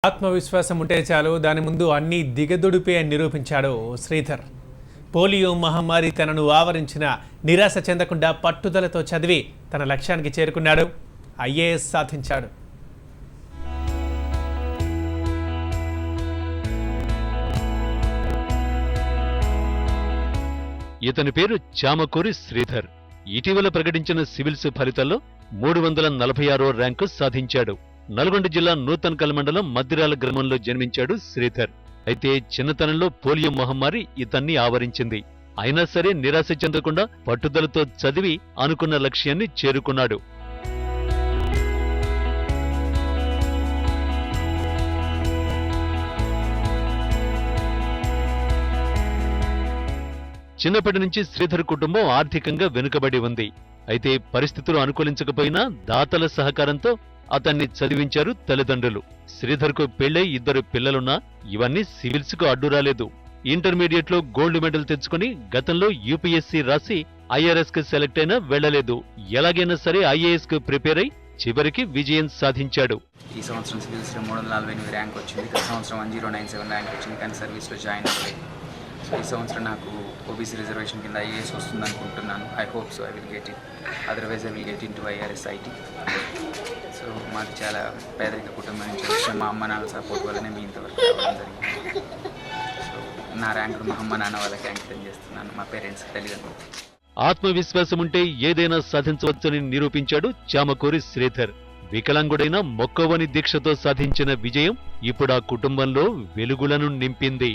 ఆత్మవిశ్వాసం ఉంటే చాలు, దాని ముందు అన్ని దిగదుడిపే అని నిరూపించాడు శ్రీధర్. పోలియో మహమ్మారి తనను ఆవరించిన నిరాశ చెందకుండా పట్టుదలతో చదివి తన లక్ష్యానికి చేరుకున్నాడు. ఐఏఎస్ సాధించాడు. ఇతని పేరు చామకూరి శ్రీధర్. ఇటీవల ప్రకటించిన సివిల్స్ ఫలితాల్లో 346వ ర్యాంకు సాధించాడు. నల్గొండ జిల్లా నూతన్కల్ మండలం మద్దిరాల గ్రామంలో జన్మించాడు శ్రీధర్. అయితే చిన్నతనంలో పోలియో మహమ్మారి ఇతన్ని ఆవరించింది. అయినా సరే నిరాశ చెందకుండా పట్టుదలతో చదివి అనుకున్న లక్ష్యాన్ని చేరుకున్నాడు. చిన్నప్పటి నుంచి శ్రీధర్ కుటుంబం ఆర్థికంగా వెనుకబడి ఉంది. అయితే పరిస్థితులు అనుకూలించకపోయినా దాతల సహకారంతో అతన్ని చదివించారు తల్లిదండ్రులు. శ్రీధర్కు పెళ్లై 2 పిల్లలున్నా ఇవన్నీ సివిల్స్ కు అడ్డురాలేదు. ఇంటర్మీడియట్ లో గోల్డ్ మెడల్ తెచ్చుకుని గతంలో యూపీఎస్సీ రాసి ఐఆర్ఎస్ కు సెలెక్ట్ అయినా వెళ్లలేదు. ఎలాగైనా సరే ఐఏఎస్ కు ప్రిపేర్ అయి చివరికి విజయం సాధించాడు. ఈ సంవత్సరం సివిల్స్ లో 348 ర్యాంక్ వచ్చింది. గత సంవత్సరం 1097 ర్యాంక్ వచ్చింది, కానీ సర్వీస్ లో జాయిన్ అవ్వలేదు. సో ఈ సంవత్సరం నాకు ఓబీసీ రిజర్వేషన్ కింద ఐఏఎస్ వస్తుంది అనుకుంటున్నాను. I hope so, I will get it. Otherwise I will get in to IRS IT. So మాది చాలా పేదరిక కుటుంబం నుంచి వచ్చిన మా అమ్మ నాన్న సపోర్ట్ వల్లనే మీ ఇంతవరకు రావడం జరిగింది. సో నా ర్యాంకును మా అమ్మ నాన్న వాళ్ళకి అంకితం చేస్తున్నాను, మా పేరెంట్స్ తల్లిదండ్రులు. ఆత్మవిశ్వాసముంటే ఏదైనా సాధించవచ్చని నిరూపించాడు చామకూరి శ్రీధర్. వికలాంగుడైన మొక్కవని దీక్షతో సాధించిన విజయం ఇప్పుడు ఆ కుటుంబంలో వెలుగులను నింపింది.